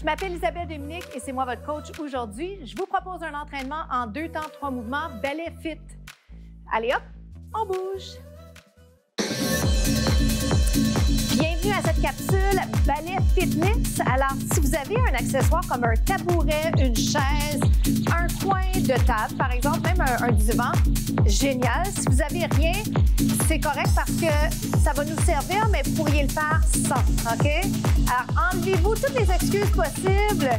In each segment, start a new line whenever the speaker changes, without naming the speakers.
Je m'appelle Isabelle Dominique et c'est moi votre coach aujourd'hui. Je vous propose un entraînement en 2 temps, 3 mouvements, ballet fit. Allez hop, on bouge. Bienvenue à cette capsule Ballet Fitness. Alors, si vous avez un accessoire comme un tabouret, une chaise, un coin de table, par exemple, même un divan, génial. Si vous n'avez rien, c'est correct parce que ça va nous servir, mais vous pourriez le faire sans, OK? Alors, enlevez-vous toutes les excuses possibles.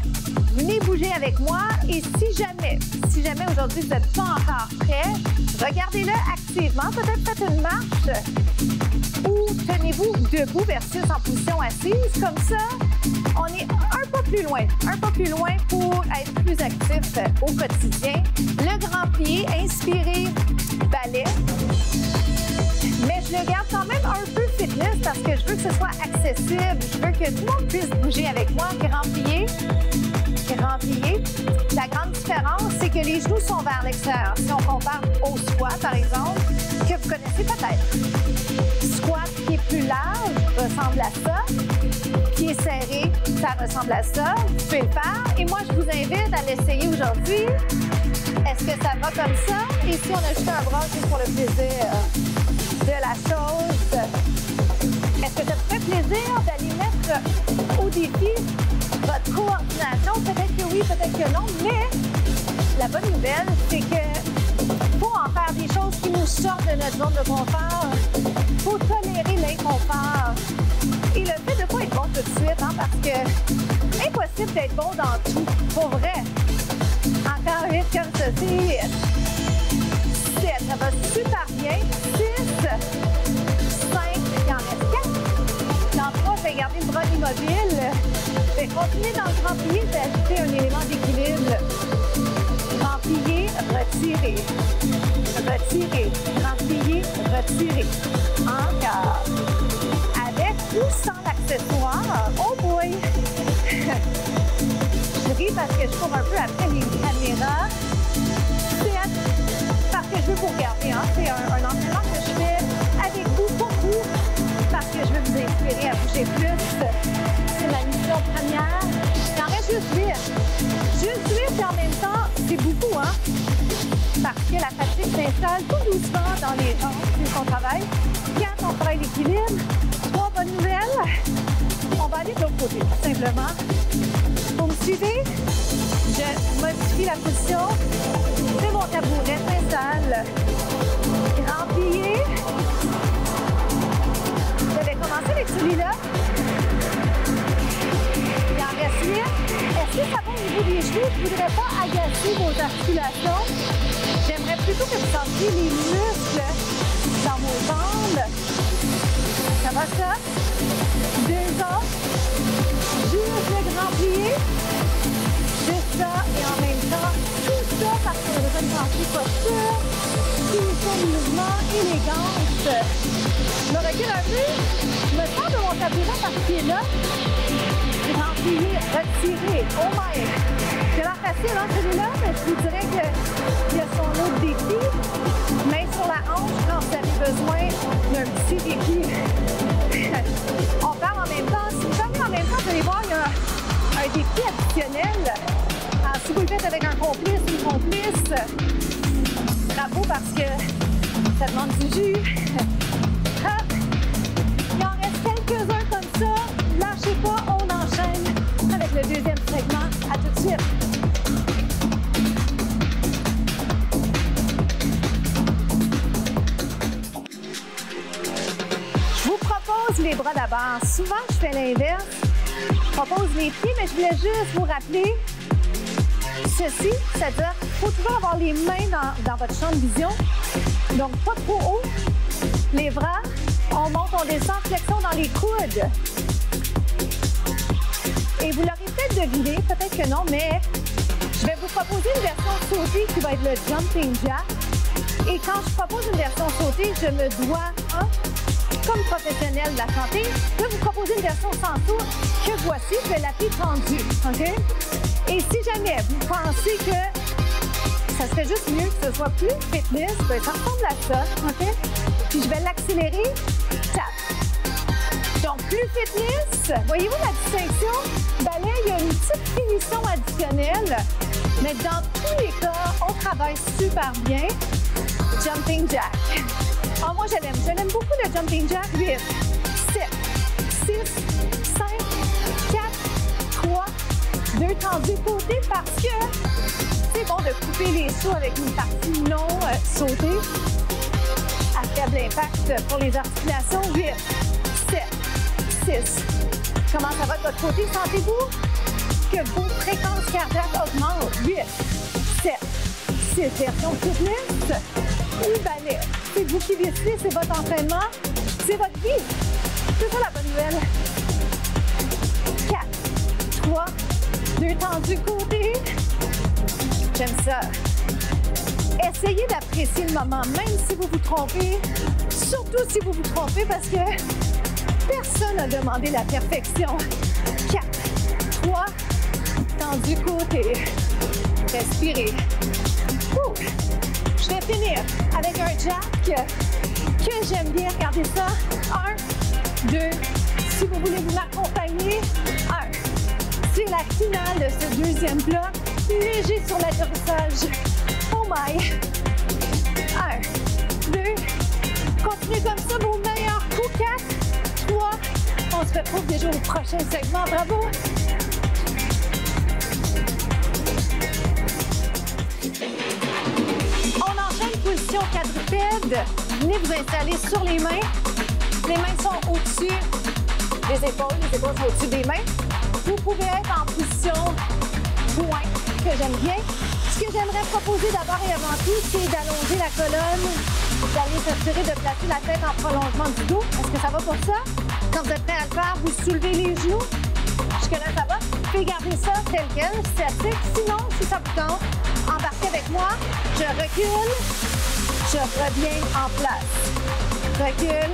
Venez bouger avec moi et si jamais aujourd'hui vous n'êtes pas encore prêt, regardez-le activement. Peut-être faites une marche ou tenez-vous debout versus en position assise. Comme ça, on est un pas plus loin pour être plus actif au quotidien. Le grand pied, inspirez, balai. Mais je le garde quand même un peu fitness parce que je veux que ce soit accessible. Je veux que tout le monde puisse bouger avec moi. Grand plié. La grande différence, c'est que les genoux sont vers l'extérieur. Si on compare au squat, par exemple, que vous connaissez peut-être. Squat qui est plus large ressemble à ça. Pied serré, ça ressemble à ça. Vous pouvez le faire. Et moi, je vous invite à l'essayer aujourd'hui. Est-ce que ça va comme ça? Et si on ajoute un bras juste pour le plaisir de la chose, est-ce que ça vous fait plaisir d'aller mettre au défi votre coordination? Peut-être que oui, peut-être que non, mais la bonne nouvelle, c'est que pour en faire des choses qui nous sortent de notre zone de confort, il faut tolérer l'inconfort. Et le fait de ne pas être bon tout de suite, hein, parce que impossible d'être bon dans tout, pour vrai. Encore 8 comme ceci. 7, ça va super bien. 6, 5, il en reste 4. Dans 3, je vais garder le bras immobile. Je vais continuer dans le grand plié, je vais ajouter un élément d'équilibre. Grand plié, retiré. Retiré. Grand plié, retiré. Encore. Avec ou sans l'accessoire. Oh boy! Je ris parce que je cours un peu après les caméras. 7, parce que je veux vous regarder. Hein? C'est un entraînement que je fais avec vous, pour vous, parce que je veux vous inspirer à bouger plus. C'est ma mission première. Il en reste juste 8. Juste 8 et en même temps, c'est beaucoup, hein? Parce que la fatigue s'installe tout doucement dans les jambes plus qu'on travaille. Quand on travaille l'équilibre, 3 bonnes nouvelles. On va aller de l'autre côté, tout simplement. Vous me suivez? Je modifie la position de mon tabouret s'installe. Grand plié. Je vais commencer avec celui-là. Il en reste 8. Est-ce que ça va au niveau des genoux? Je ne voudrais pas agacer vos articulations. J'aimerais plutôt que vous sentiez les muscles dans vos jambes. Ça va ça? 2 ans. Juste le grand plié. Juste ça et en même temps, tout ça parce qu'on a besoin de penser posture, tout ça, mouvement, élégance. Je me recule un peu, je me sens de mon tabouret parce qu'il est là. Grand plié, retiré. Oh my! C'est l'air facile, hein, celui-là, mais je vous dirais qu'il y a son autre défi. Main sur la hanche quand vous avez besoin d'un petit défi. On parle en même temps. Si vous parlez en même temps, vous allez voir, il y a un défi additionnel. Alors, si vous le faites avec un complice, une complice, bravo parce que ça demande du jus. Hop. Il en reste quelques-uns comme ça. Lâchez pas, on enchaîne avec le deuxième segment. À tout de suite. Je vous propose les bras d'abord. Souvent, je fais l'inverse. Je propose les pieds, mais je voulais juste vous rappeler ceci, c'est-à-dire qu'il faut toujours avoir les mains dans votre champ de vision. Donc, pas trop haut. Les bras, on monte, on descend, flexion dans les coudes. Et vous l'aurez peut-être deviné, peut-être que non, mais je vais vous proposer une version sautée qui va être le jumping jack. Et quand je propose une version sautée, je me dois, comme professionnel de la santé, de vous proposer une version sans saut que voici, je vais l'appeler tendue, OK? Et si jamais vous pensez que ça serait juste mieux que ce soit plus fitness, ben ça ressemble à ça, OK? Puis je vais l'accélérer, tap. Donc, plus fitness, voyez-vous la distinction? Ballet, il y a une petite finition additionnelle, mais dans tous les cas, on travaille super bien. Jumping jack. Oh, moi, je l'aime beaucoup le jumping jack. 8, 7, 6, 5, 4, 3, 2 tendus côté parce que c'est bon de couper les sauts avec une partie non sautée à faible impact pour les articulations. 8, 7, 6. Comment ça va de votre côté? Sentez-vous que vos fréquences cardiaques augmentent? 8, 7, 6. Version fitness ou ballet. C'est vous qui décidez, c'est votre entraînement, c'est votre vie. C'est ça la bonne nouvelle. 4, 3, 2 tendus côté. J'aime ça. Essayez d'apprécier le moment, même si vous vous trompez. Surtout si vous vous trompez, parce que personne n'a demandé la perfection. 4, 3, tendu côté. Respirez. Ouh. Je vais finir avec un jack que j'aime bien. Regardez ça. 1, 2. Si vous voulez vous m'accompagner. 1. C'est la finale de ce deuxième bloc. Léger sur l'atterrissage. Oh my! 1, 2. Continuez comme ça, vos meilleurs coups. 4, 3. On se retrouve déjà au prochain segment. Bravo! On enchaîne position quadrupède. Venez vous installer sur les mains. Les mains sont au-dessus des épaules. Les épaules sont au-dessus des mains. Vous pouvez être en position point, que j'aime bien. Ce que j'aimerais proposer d'abord et avant tout, c'est d'allonger la colonne, d'aller s'assurer de placer la tête en prolongement du dos. Est-ce que ça va pour ça? Quand vous êtes prêt à le faire, vous soulevez les genoux. Jusque-là, ça va? Vous pouvez garder ça tel quel, statique. Sinon, si ça vous tente, embarquez avec moi. Je recule, je reviens en place. Recule,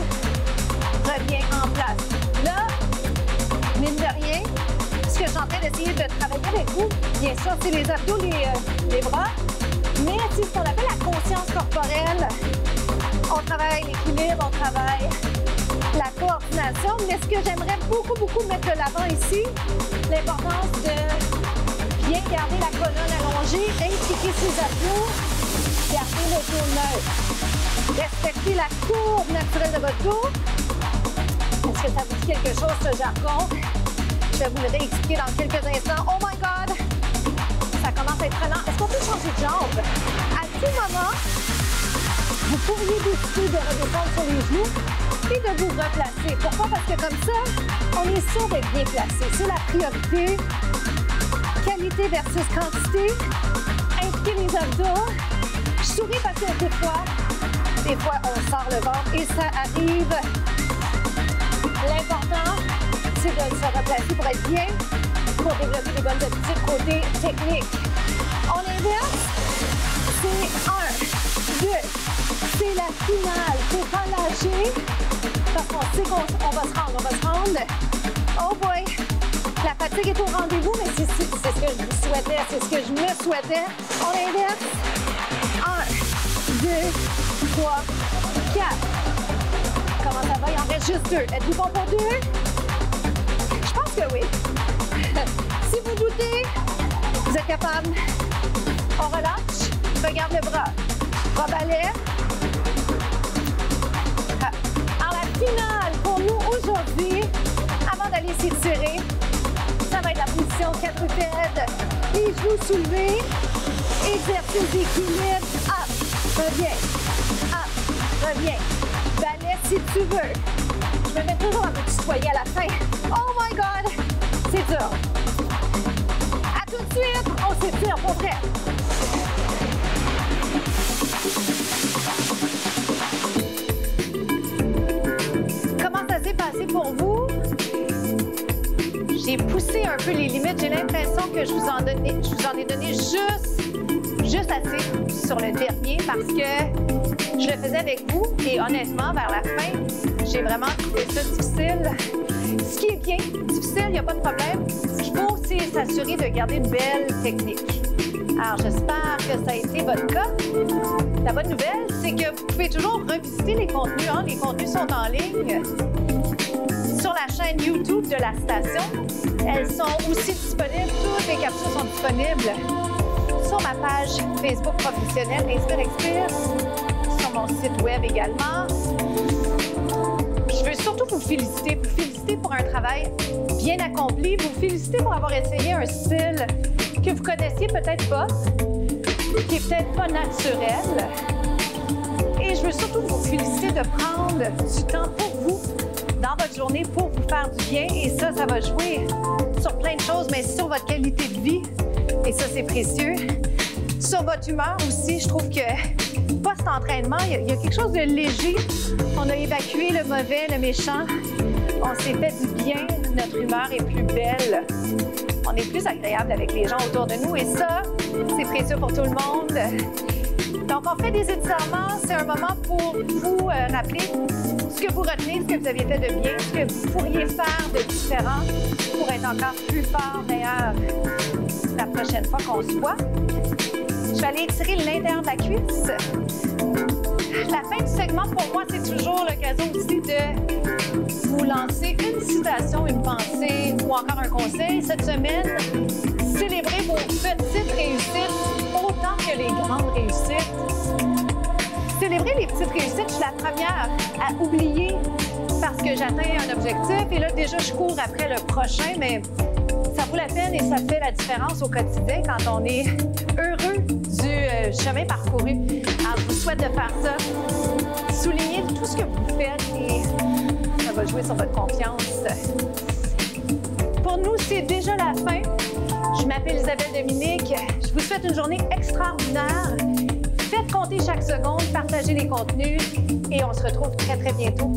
reviens en place. Là, mine de rien, ce que je suis en train d'essayer de travailler avec vous, bien sûr, c'est les abdos, les bras, mais c'est ce qu'on appelle la conscience corporelle. On travaille l'équilibre, on travaille la coordination, mais ce que j'aimerais beaucoup mettre de l'avant ici, l'importance de bien garder la colonne allongée, impliquer ses abdos, garder le dos neutre, respecter la courbe naturelle de votre dos. Est-ce que ça vous dit quelque chose, ce jargon? Je vais vous le réexpliquer dans quelques instants. Oh my God! Ça commence à être prenant. Est-ce qu'on peut changer de jambe? À tout moment, vous pourriez décider de redescendre sur les genoux et de vous replacer. Pourquoi? Parce que comme ça, on est sûr d'être bien placé. C'est la priorité. Qualité versus quantité. Impliquez les abdos. Je souris parce que des fois, on sort le ventre et ça arrive. L'important, c'est de se replacer pour être bien, pour développer des bonnes habitudes côté technique. On inverse, c'est 1, 2, c'est la finale. Il ne faut pas lâcher, parce qu'on sait qu'on va se rendre, Oh boy, la fatigue est au rendez-vous, mais c'est ce que je vous souhaitais, c'est ce que je me souhaitais. On inverse, 1, 2, 3, 4. Comment ça va? Il en reste juste 2. Êtes-vous bon pour 2? Je pense que oui. Si vous doutez, vous êtes capable. On relâche. Regarde le bras. Bras balai. Alors, la finale pour nous aujourd'hui, avant d'aller s'étirer, ça va être la position quadrupède. Les genoux soulevés. Exercice d'équilibre. Up. Reviens. Up. Reviens. Balai si tu veux. Je me mets toujours un peu tutoyer à la fin. Oh my God! C'est dur. À tout de suite, on s'étire pour vrai. Comment ça s'est passé pour vous? J'ai poussé un peu les limites. J'ai l'impression que je vous en ai donné juste assez sur le dernier parce que je le faisais avec vous et honnêtement, vers la fin, j'ai vraiment trouvé ça difficile. Ce qui est bien, difficile, il n'y a pas de problème. Ce qu'il faut, c'est s'assurer de garder une belle technique. Alors, j'espère que ça a été votre cas. La bonne nouvelle, c'est que vous pouvez toujours revisiter les contenus. Hein? Les contenus sont en ligne sur la chaîne YouTube de la station. Elles sont aussi disponibles, toutes les capsules sont disponibles sur ma page Facebook professionnelle Inspire Expire, sur mon site web également. Je veux surtout vous féliciter pour un travail bien accompli, vous féliciter pour avoir essayé un style que vous connaissiez peut-être pas, qui est peut-être pas naturel. Et je veux surtout vous féliciter de prendre du temps pour vous, dans votre journée, pour vous faire du bien. Et ça va jouer sur plein de choses, mais sur votre qualité de vie. Et ça, c'est précieux. Sur votre humeur aussi, je trouve que post-entraînement, il y a quelque chose de léger. On a évacué le mauvais, le méchant. On s'est fait du bien. Notre humeur est plus belle. On est plus agréable avec les gens autour de nous. Et ça, c'est précieux pour tout le monde. Donc, on fait des étirements. C'est un moment pour vous rappeler ce que vous retenez, ce que vous aviez fait de bien, ce que vous pourriez faire de différent pour être encore plus fort, meilleur la prochaine fois qu'on se voit. Je vais aller étirer l'intérieur de la cuisse. La fin du segment, pour moi, c'est toujours l'occasion aussi de vous lancer une citation, une pensée ou encore un conseil. Cette semaine, célébrez vos petites réussites autant que les grandes réussites. Célébrer les petites réussites, je suis la première à oublier parce que j'atteins un objectif et là, déjà, je cours après le prochain, mais ça vaut la peine et ça fait la différence au quotidien quand on est heureux du chemin parcouru. Alors, je vous souhaite de faire ça. Soulignez tout ce que vous faites et ça va jouer sur votre confiance. Pour nous, c'est déjà la fin. Je m'appelle Isabelle Dominique. Je vous souhaite une journée extraordinaire. Faites compter chaque seconde, partagez les contenus et on se retrouve très, très bientôt